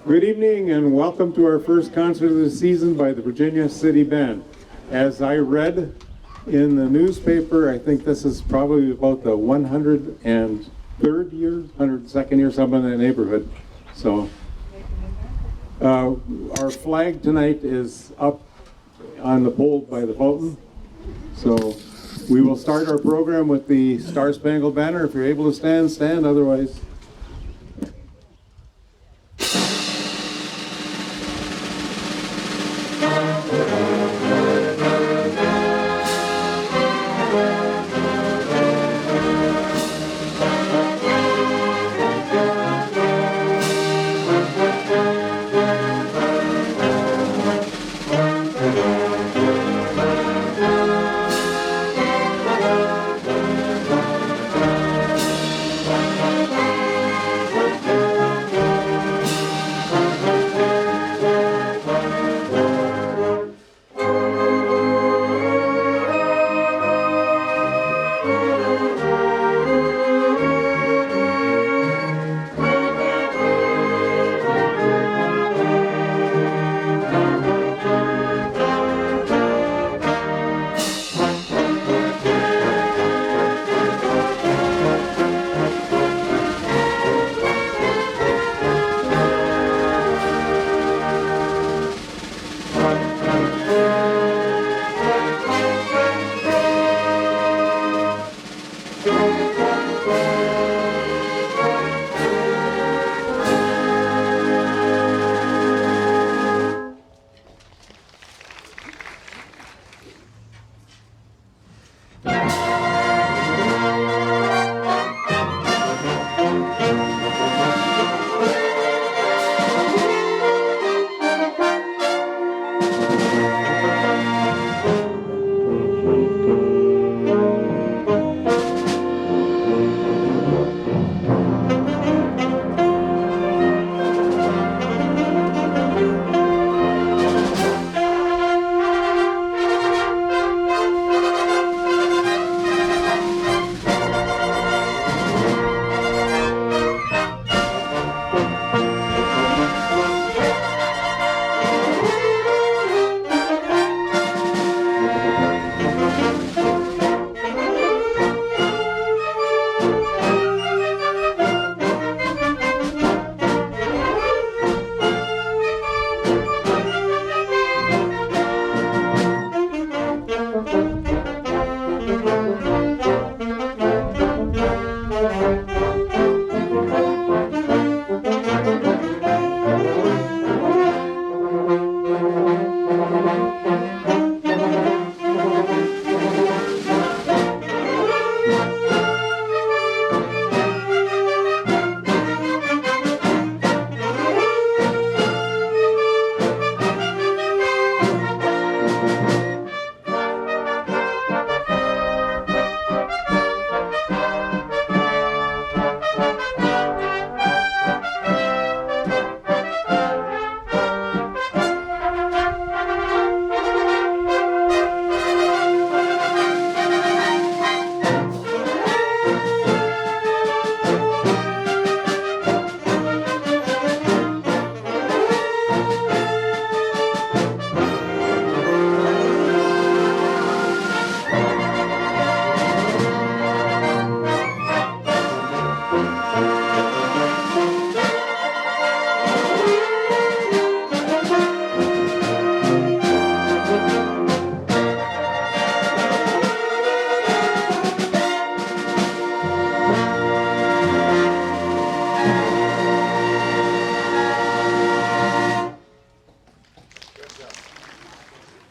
Good evening and welcome to our first concert of the season by the Virginia City Band. As I read in the newspaper, I think this is probably about the 103rd year, 102nd year, something in that neighborhood. So our flag tonight is up on the pole by the fountain. So we will start our program with the Star Spangled Banner. If you're able to stand, stand. Otherwise,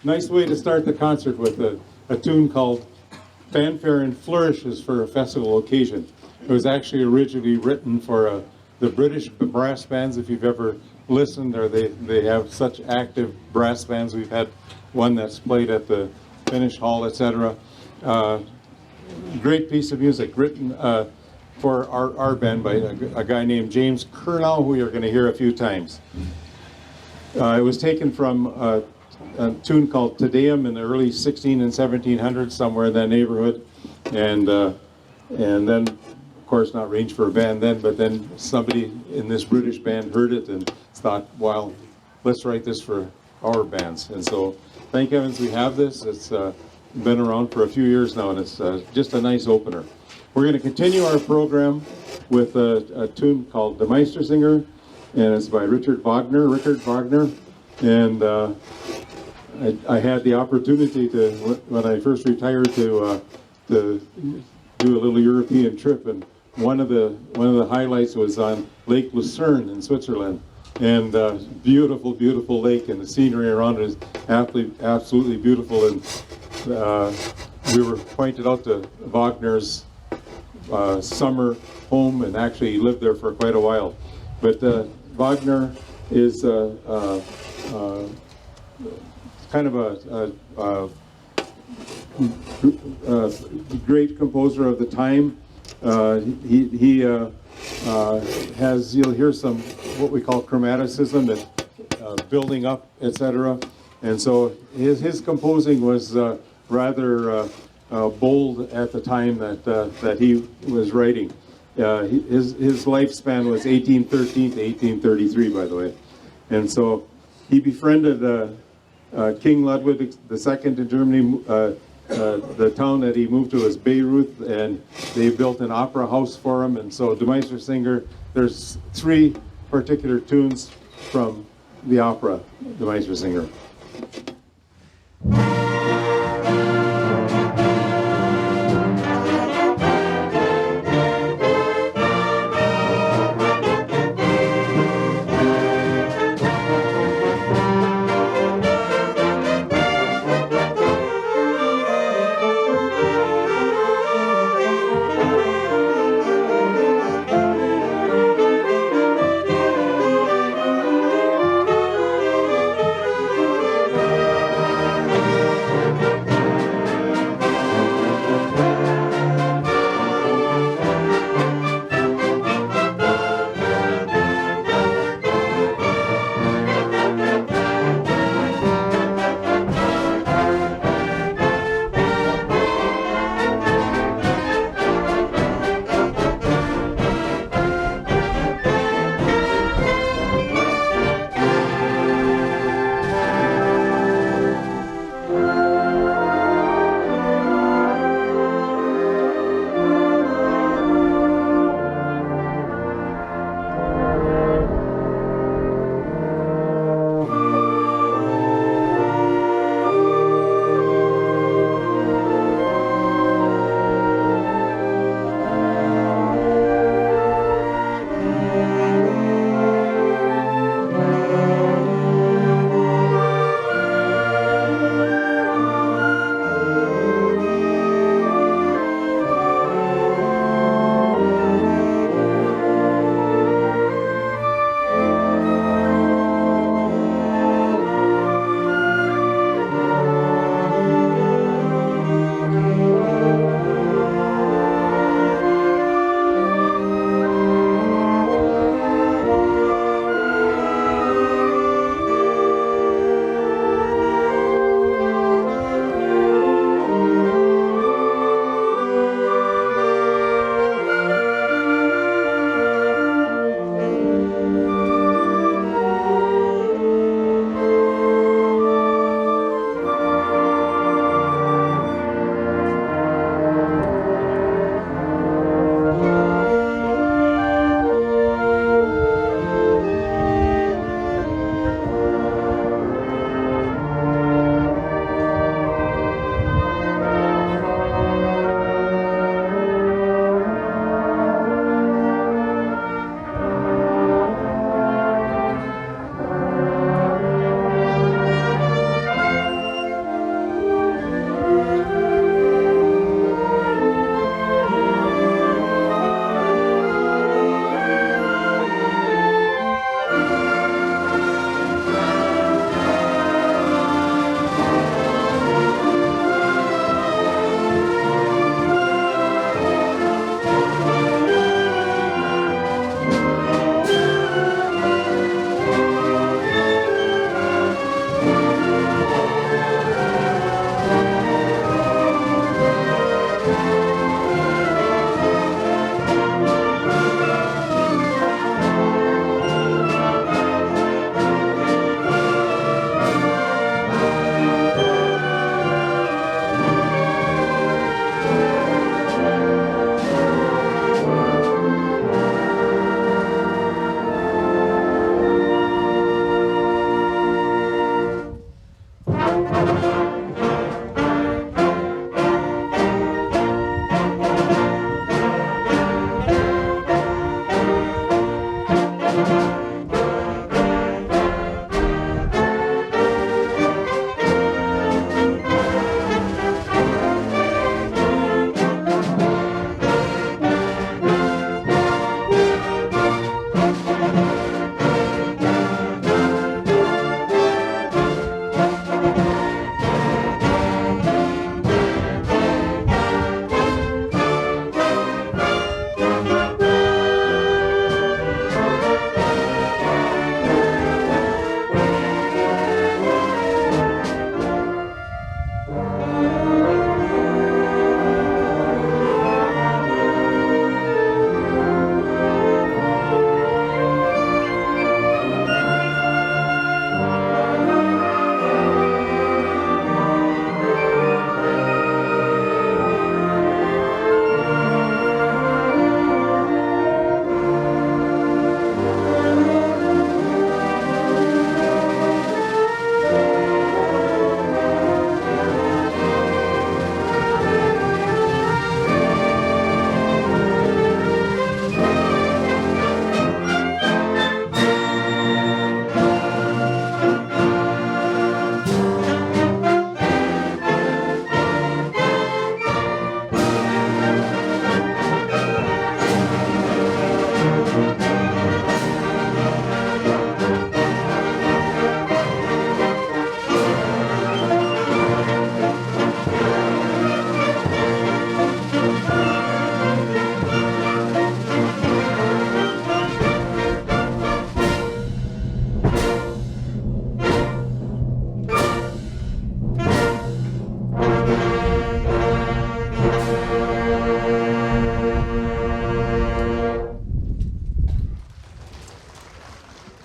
nice way to start the concert with a tune called Fanfare and Flourishes for a Festival Occasion. It was actually originally written for the British brass bands, if you've ever listened, or they have such active brass bands. We've had one that's played at the Finnish Hall, etc. Great piece of music written for our band by a guy named James Curnow, who you're going to hear a few times. It was taken from a tune called Te Deum in the early 16 and 1700s, somewhere in that neighborhood, and then, of course, not arranged for a band then, but then somebody in this British band heard it and thought, well, let's write this for our bands. And so thank heavens we have this. It's been around for a few years now, and it's just a nice opener. We're going to continue our program with a tune called The Meistersinger, and it's by Richard Wagner. And I had the opportunity to, when I first retired, to do a little European trip, and one of the highlights was on Lake Lucerne in Switzerland, and beautiful lake, and the scenery around it is absolutely beautiful. And we were pointed out to Wagner's summer home, and actually he lived there for quite a while. But Wagner is kind of a great composer of the time. He has, you'll hear some what we call chromaticism, that building up, etc. And so his composing was rather bold at the time that he was writing. His lifespan was 1813 to 1833, by the way. And so he befriended King Ludwig II in Germany. The town that he moved to was Bayreuth, and they built an opera house for him. And so the Meistersinger, there's 3 particular tunes from the opera, the Meistersinger.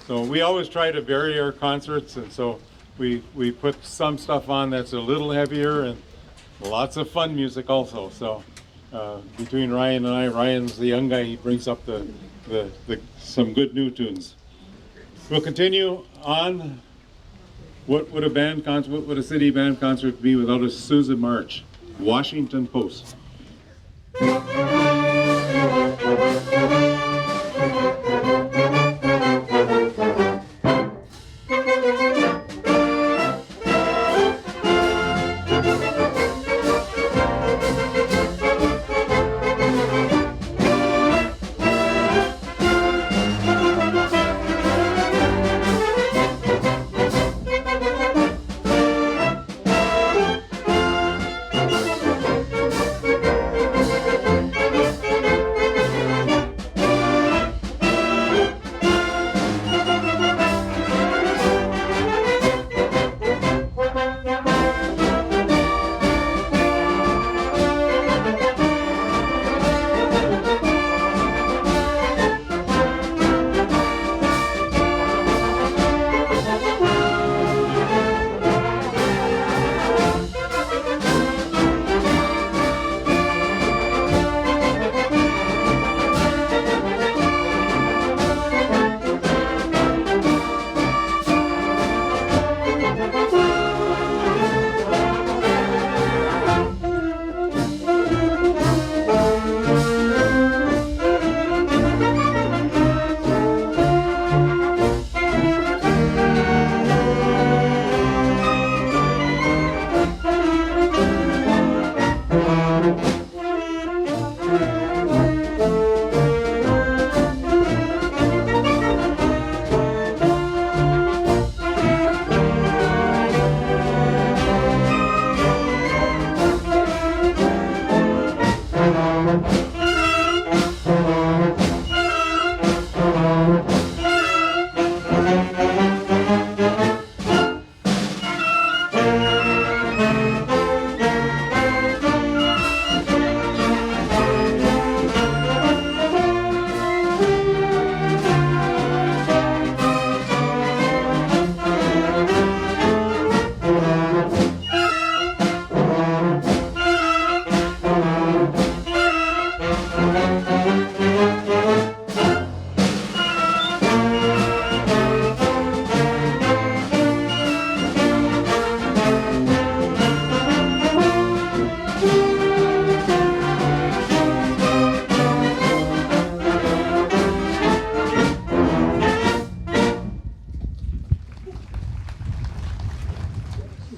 So we always try to vary our concerts, and so we put some stuff on that's a little heavier and lots of fun music also. So between Ryan and I, Ryan's the young guy, he brings up the some good new tunes. We'll continue on. What would a band concert, what would a city band concert be without a Susan March? Washington Post.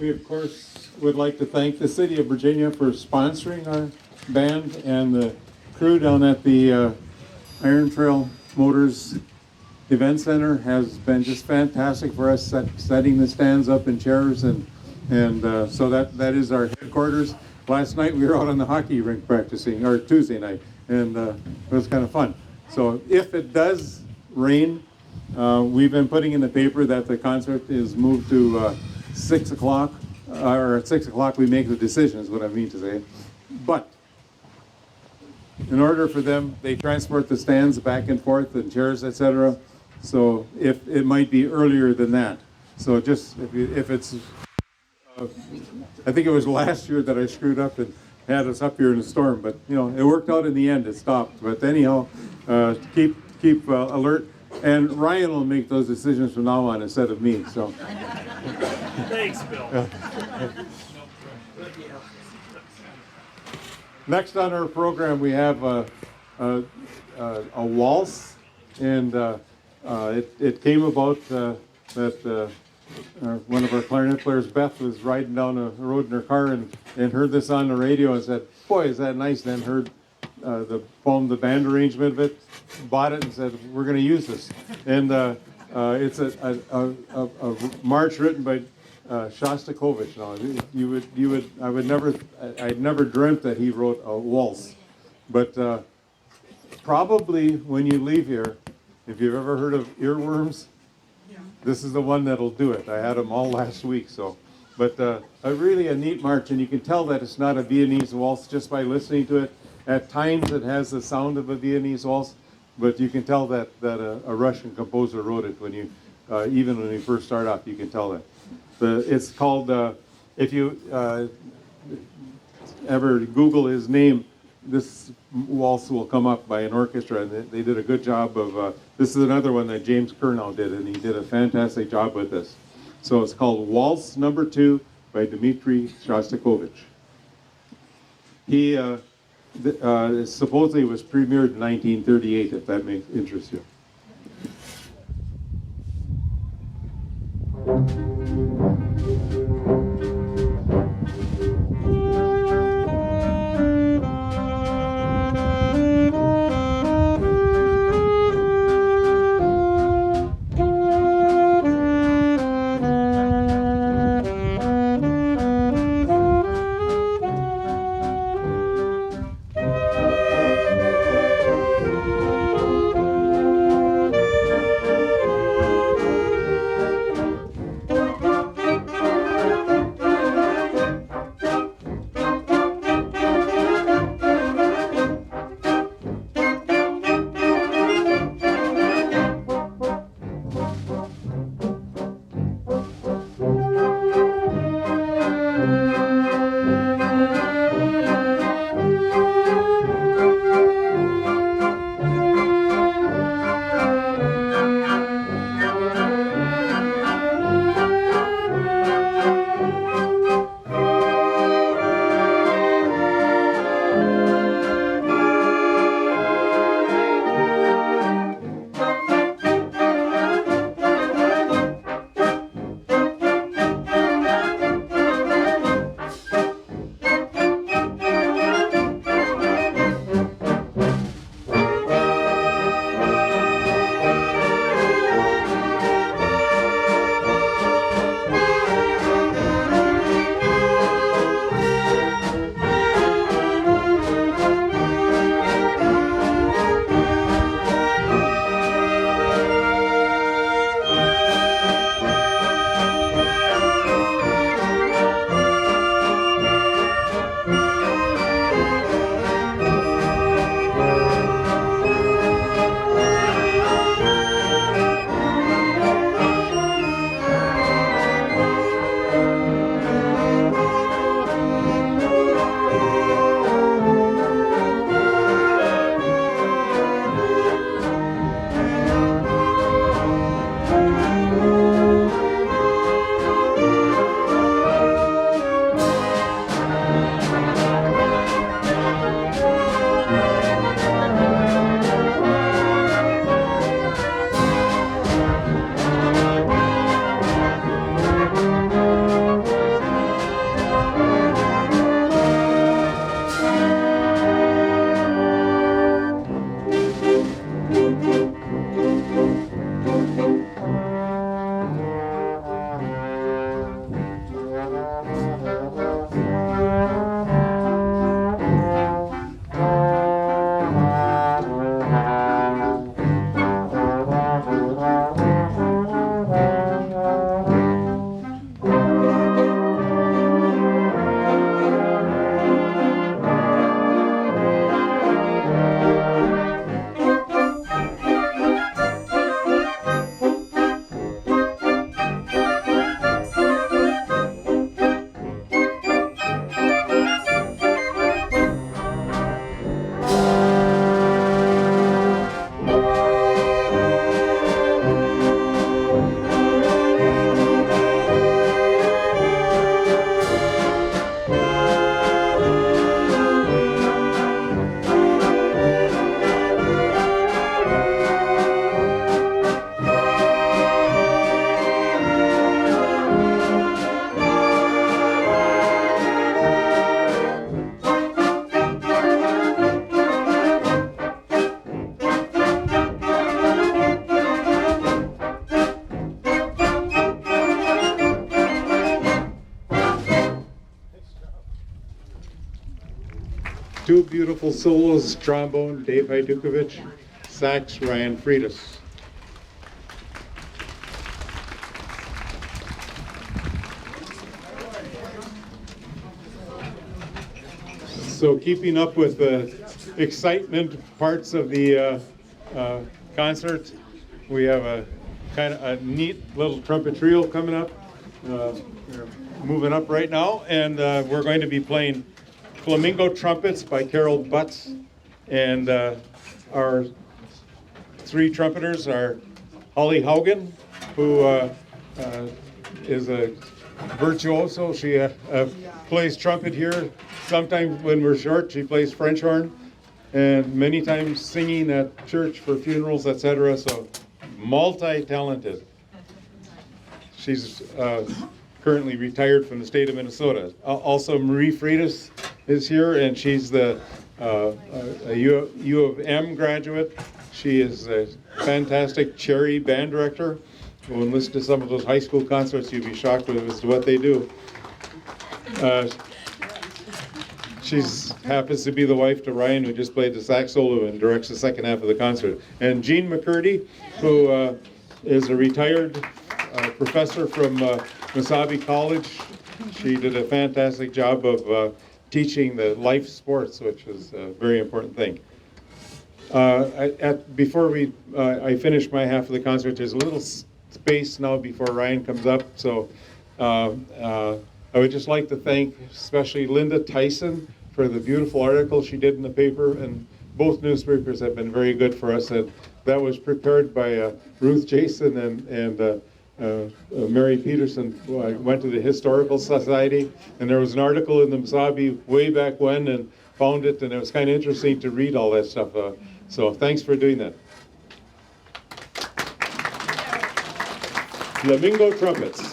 We, of course, would like to thank the City of Virginia for sponsoring our band, and the crew down at the Iron Trail Motors Event Center has been just fantastic for us, setting the stands up in chairs, and so that is our headquarters. Last night we were out on the hockey rink practicing, or Tuesday night, and it was kind of fun. So if it does rain, we've been putting in the paper that the concert is moved to 6 o'clock, or at 6 o'clock we make the decision, is what I mean to say. But in order for them, they transport the stands back and forth and chairs, etc. So if it might be earlier than that. So just if it's, I think it was last year that I screwed up and had us up here in a storm, but you know, it worked out in the end, it stopped. But anyhow, keep alert. And Ryan will make those decisions from now on instead of me. So. Thanks, Bill. Next on our program, we have a waltz, and it came about that one of our clarinet players, Beth, was riding down the road in her car and heard this on the radio and said, "Boy, is that nice!" Then heard the band arrangement of it, bought it and said, "We're going to use this." And it's a march written by Shostakovich. Now, I'd never dreamt that he wrote a waltz, but probably when you leave here, if you've ever heard of earworms, this is the one that'll do it. I had them all last week, so. But really a neat march, and you can tell that it's not a Viennese waltz just by listening to it. At times it has the sound of a Viennese waltz, but you can tell that a Russian composer wrote it when you, even when you first start off, you can tell that. It's called, if you ever Google his name, this waltz will come up by an orchestra, and they did a good job of, this is another one that James Kurnow did, and he did a fantastic job with this. So it's called Waltz Number 2 by Dmitri Shostakovich. He supposedly was premiered in 1938, if that makes interest you. Two beautiful solos, trombone, Dave Hajdukovic, sax, Ryan Freitas. So keeping up with the excitement parts of the concert. We have a kind of a neat little trumpet trio coming up. They're moving up right now, and we're going to be playing Flamingo Trumpets by Carol Butts. And our three trumpeters are Holly Haugen, who is a virtuoso. She plays trumpet here. Sometimes when we're short, she plays French horn, and many times singing at church for funerals, etc. So multi-talented. She's currently retired from the state of Minnesota. Also, Marie Freitas is here, and she's a U of M graduate. She is a fantastic cherry band director. When listen to some of those high school concerts, you'd be shocked as to what they do. She happens to be the wife to Ryan, who just played the sax solo and directs the second half of the concert. And Jean McCurdy, who is a retired professor from Mesabi College. She did a fantastic job of teaching the life sports, which is a very important thing. Before I finish my half of the concert, there's a little space now before Ryan comes up. So I would just like to thank especially Linda Tyson for the beautiful article she did in the paper, and both newspapers have been very good for us. And that was prepared by Ruth Jason and Mary Peterson. I went to the Historical Society, and there was an article in the Mesabi way back when, and found it, and it was kind of interesting to read all that stuff. So thanks for doing that. Flamingo Trumpets.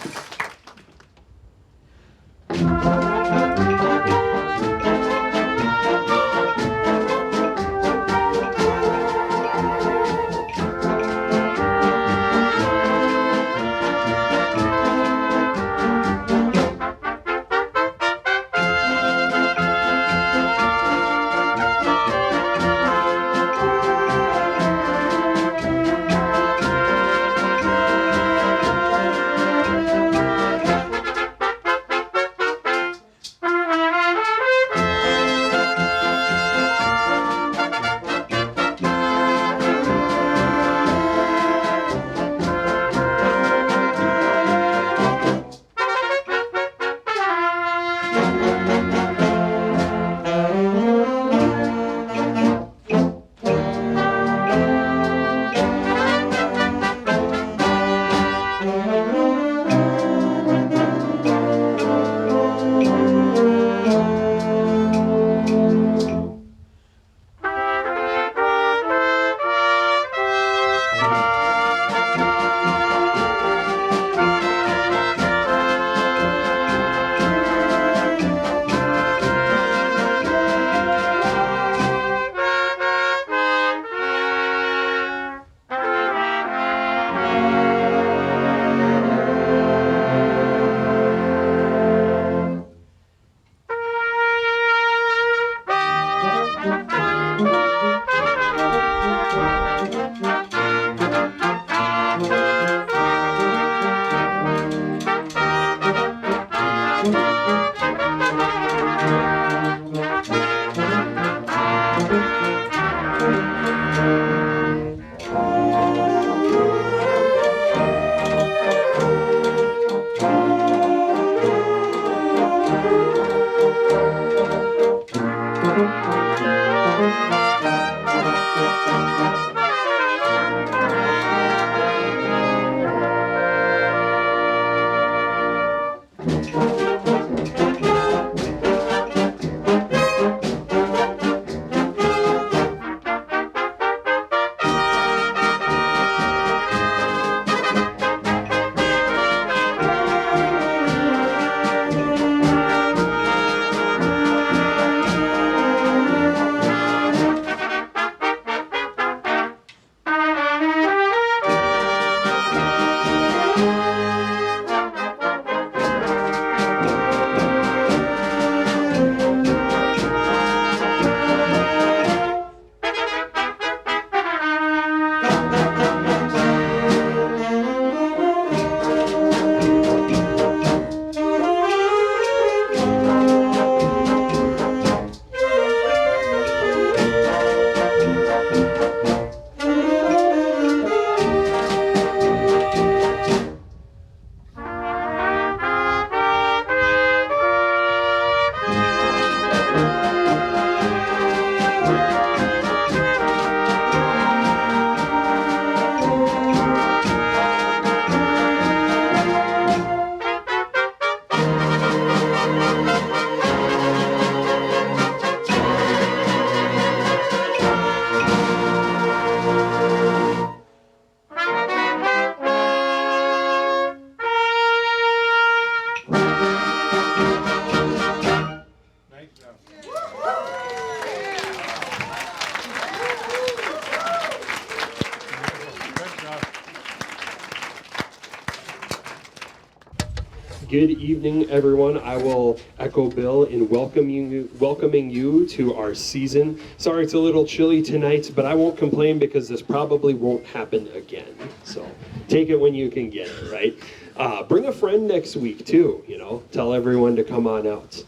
Good evening, everyone. I will echo Bill in welcoming you to our season. Sorry it's a little chilly tonight, but I won't complain because this probably won't happen again. So take it when you can get it, right? Bring a friend next week too, tell everyone to come on out.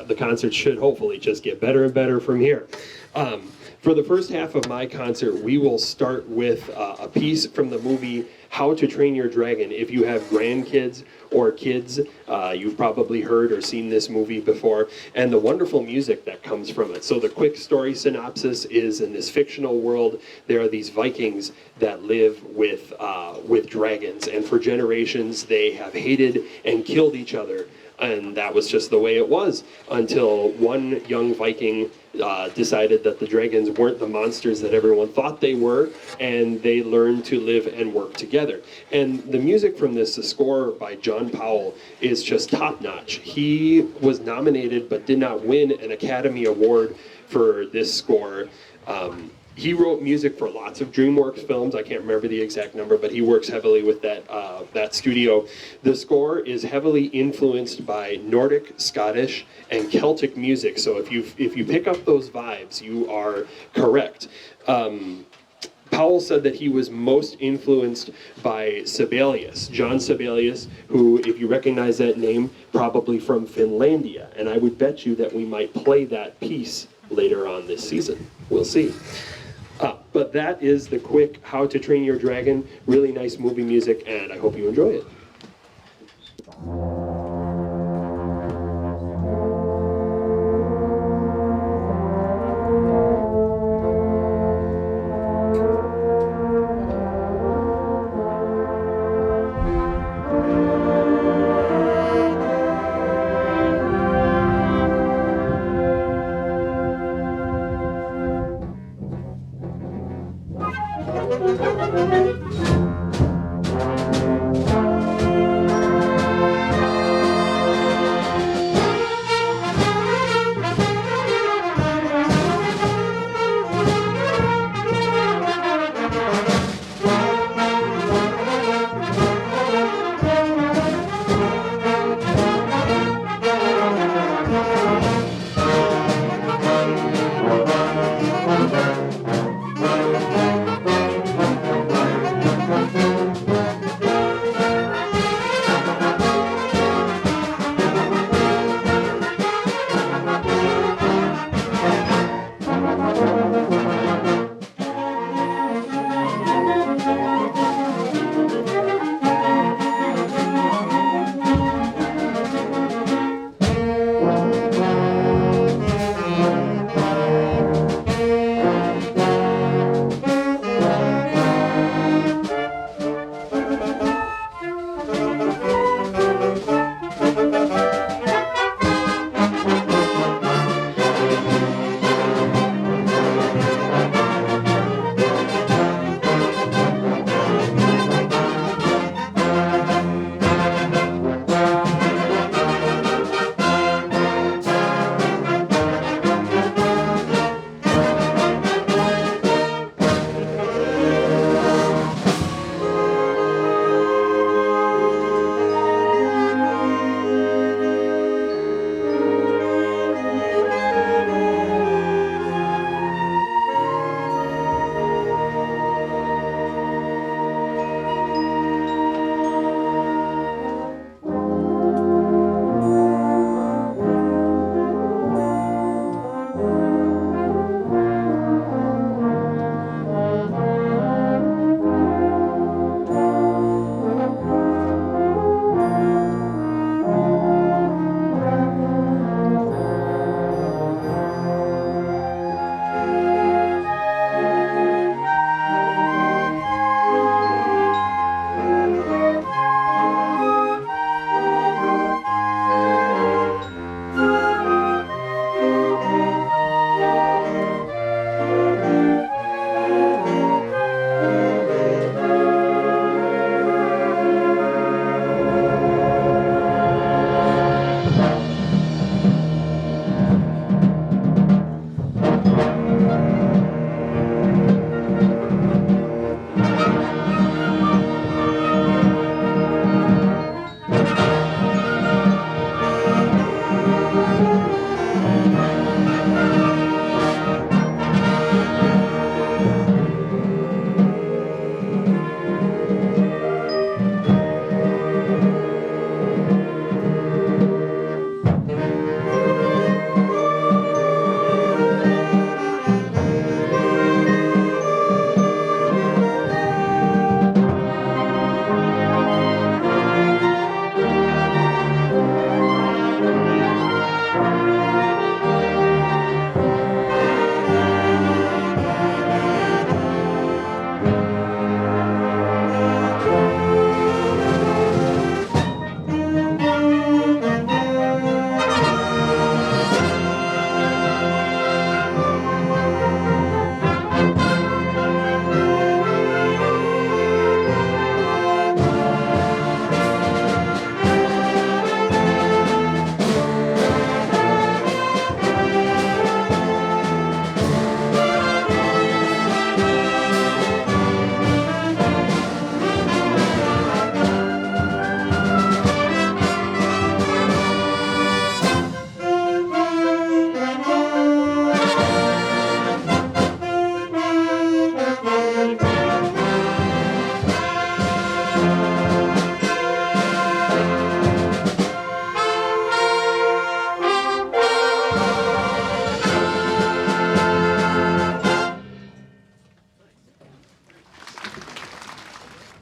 The concert should hopefully just get better and better from here. For the first half of my concert, we will start with a piece from the movie How to Train Your Dragon. If you have grandkids or kids, you've probably heard or seen this movie before, and the wonderful music that comes from it. So the quick story synopsis is, in this fictional world, there are these Vikings that live with dragons, and for generations they have hated and killed each other. And that was just the way it was until one young Viking decided that the dragons weren't the monsters that everyone thought they were, and they learned to live and work together. And the music from this, the score by John Powell, is just top-notch. He was nominated but did not win an Academy Award for this score. He wrote music for lots of DreamWorks films. I can't remember the exact number, but he works heavily with that studio. The score is heavily influenced by Nordic, Scottish, and Celtic music. So if you pick up those vibes, you are correct. Powell said that he was most influenced by Sibelius, John Sibelius, who, if you recognize that name, probably from Finlandia. And I would bet you that we might play that piece later on this season. We'll see. But that is the quick How to Train Your Dragon. Really nice movie music, and I hope you enjoy it.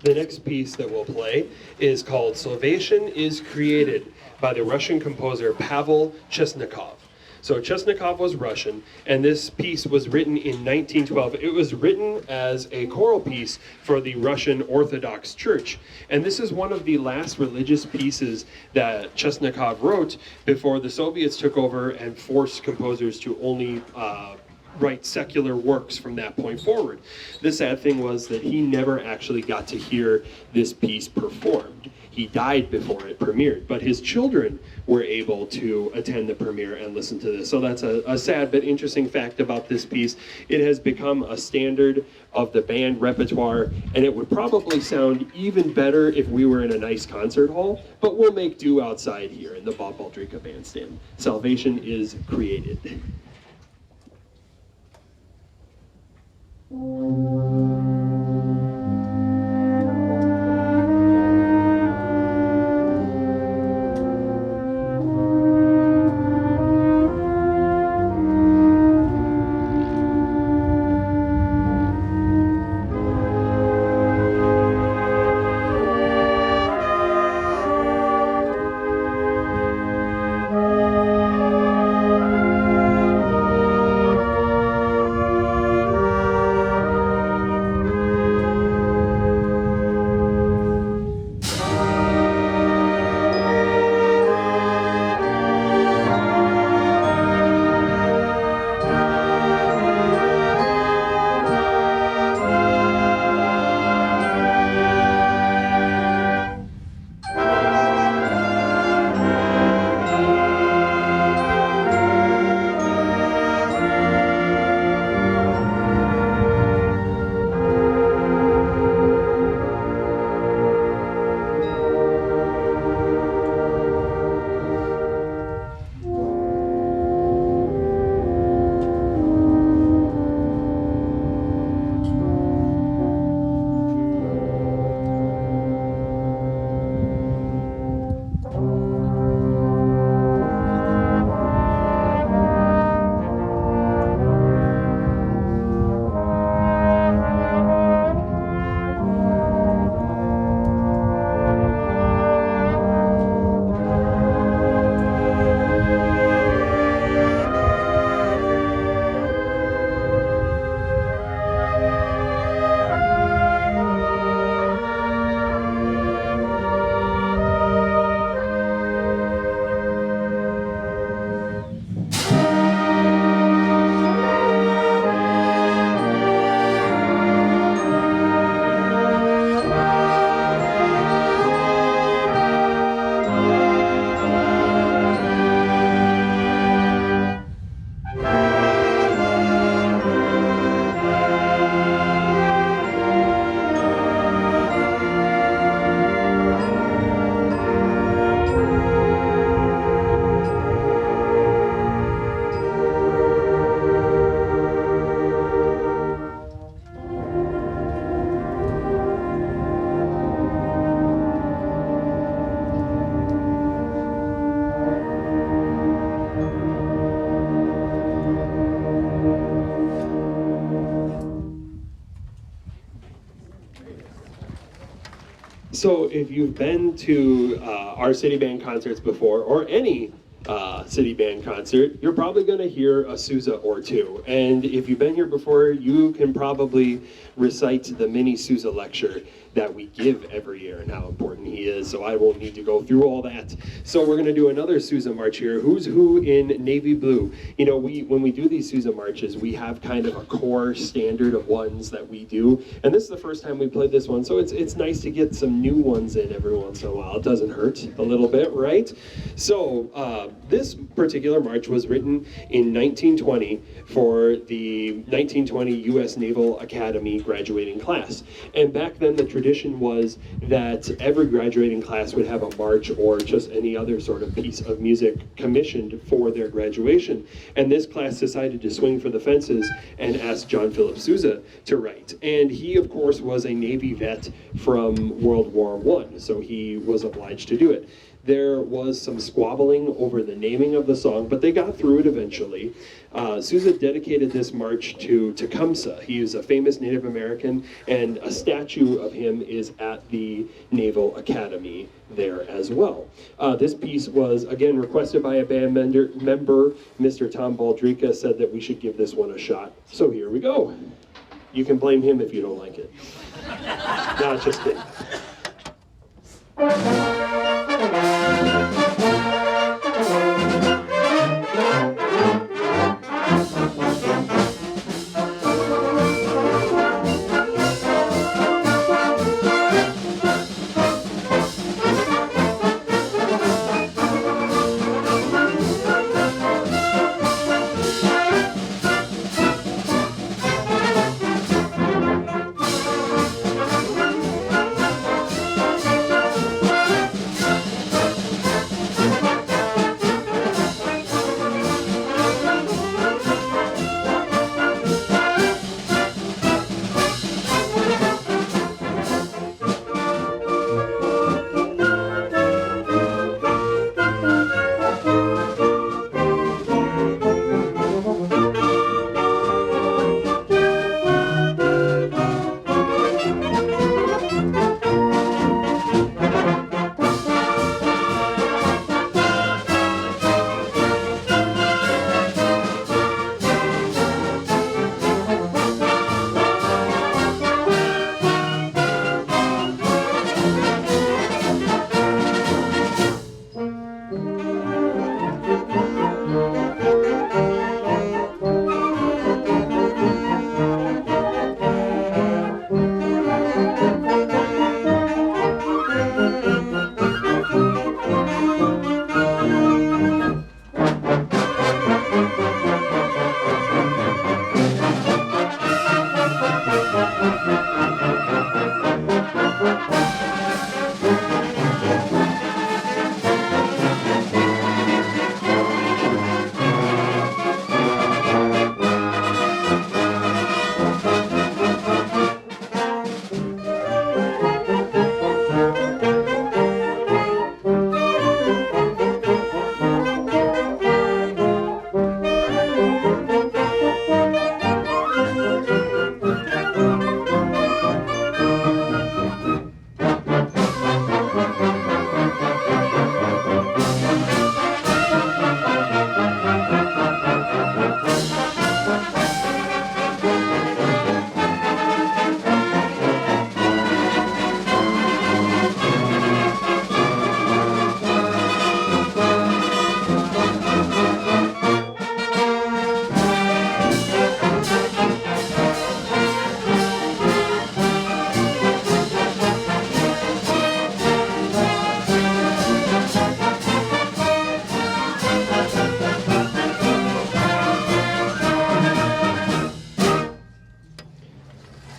The next piece that we'll play is called Salvation is Created by the Russian composer Pavel Chesnikov. So Chesnikov was Russian, and this piece was written in 1912. It was written as a choral piece for the Russian Orthodox Church. And this is one of the last religious pieces that Chesnikov wrote before the Soviets took over and forced composers to only write secular works from that point forward. The sad thing was that he never actually got to hear this piece performed. He died before it premiered, but his children were able to attend the premiere and listen to this. So that's a sad but interesting fact about this piece. It has become a standard of the band repertoire, and it would probably sound even better if we were in a nice concert hall, but we'll make do outside here in the Bob Baldrica Bandstand. Salvation is Created. So if you've been to our city band concerts before, or any city band concert, you're probably going to hear a Sousa or two. And if you've been here before, you can probably recite the mini Sousa lecture that we give every year and how important he is, so I won't need to go through all that. So we're going to do another Sousa march here. Who's who in navy blue? You know, when we do these Sousa marches, we have kind of a core standard of ones that we do, and this is the first time we played this one, so it's nice to get some new ones in every once in a while. It doesn't hurt a little bit, right? So this particular march was written in 1920 for the 1920 U.S. Naval Academy graduating class, and back then the tradition was that every graduating class would have a march or just any other sort of piece of music commissioned for their graduation. And this class decided to swing for the fences and asked John Philip Sousa to write. And he, of course, was a Navy vet from World War I, so he was obliged to do it. there was some squabbling over the naming of the song, but they got through it eventually. Sousa dedicated this march to Tecumseh. He is a famous Native American, and a statue of him is at the Naval Academy there as well. This piece was, again, requested by a band member. Mr. Tom Baldrica said that we should give this one a shot. So here we go. You can blame him if you don't like it. Not just kidding.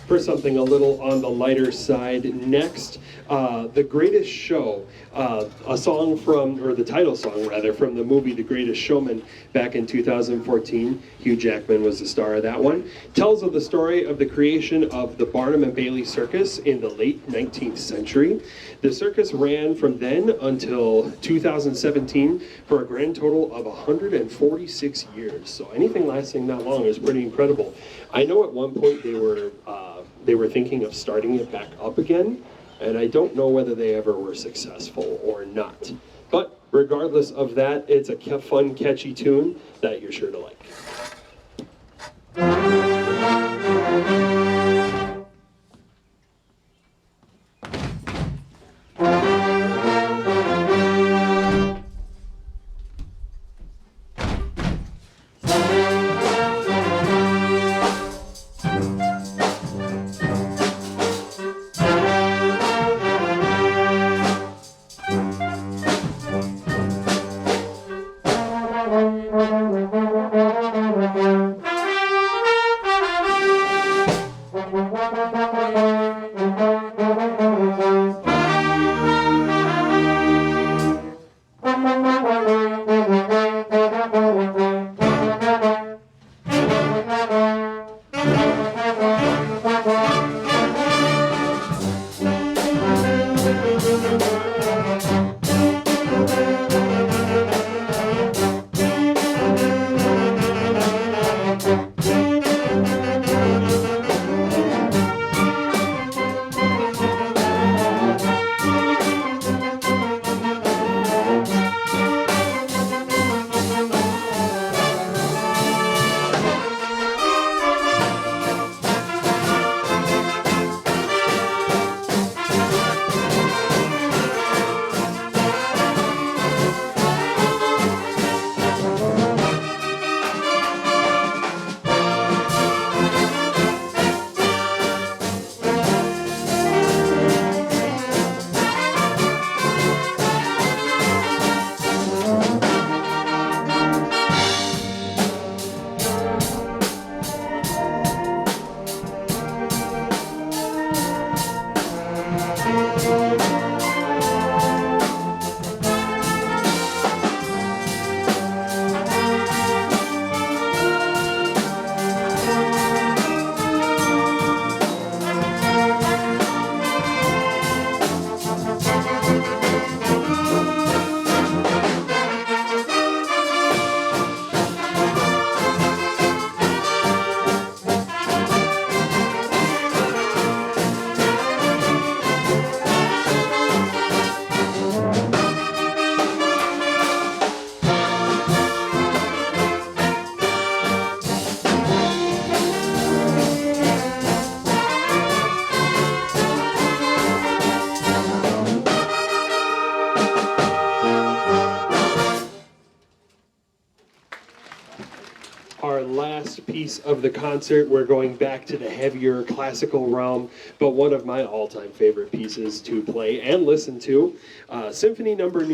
For something a little on the lighter side next, The Greatest Show, a song from, or the title song rather, from the movie The Greatest Showman back in 2014. Hugh Jackman was the star of that one. Tells of the story of the creation of the Barnum and Bailey Circus in the late 19th century. The circus ran from then until 2017 for a grand total of 146 years. So anything lasting that long is pretty incredible. I know at one point they were thinking of starting it back up again, and I don't know whether they ever were successful or not. But regardless of that, it's a fun, catchy tune that you're sure to like. piece of the concert. We're going back to the heavier classical realm, but one of my all-time favorite pieces to play and listen to, Symphony Number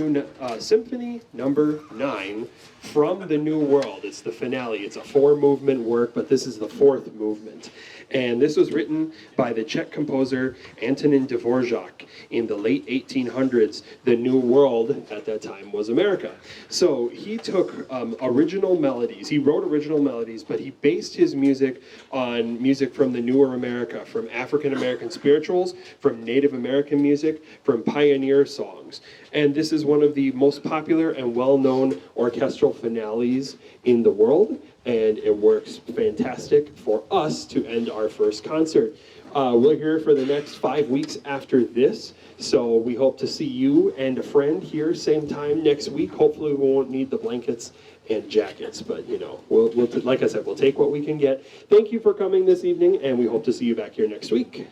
9 from the New World. It's the finale. It's a 4-movement work, but this is the 4th movement. And this was written by the Czech composer Antonin Dvorak in the late 1800s. The New World at that time was America. So he took original melodies. He wrote original melodies, but he based his music on music from the newer America, from African American spirituals, from Native American music, from pioneer songs. And this is one of the most popular and well-known orchestral finales in the world, and it works fantastic for us to end our first concert. We're here for the next 5 weeks after this, so we hope to see you and a friend here same time next week. Hopefully we won't need the blankets and jackets, but you know, we'll like I said, we'll take what we can get. Thank you for coming this evening, and we hope to see you back here next week.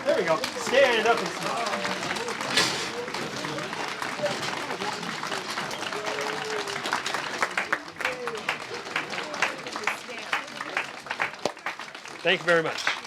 There we go. Stand up and smile. Thank you very much.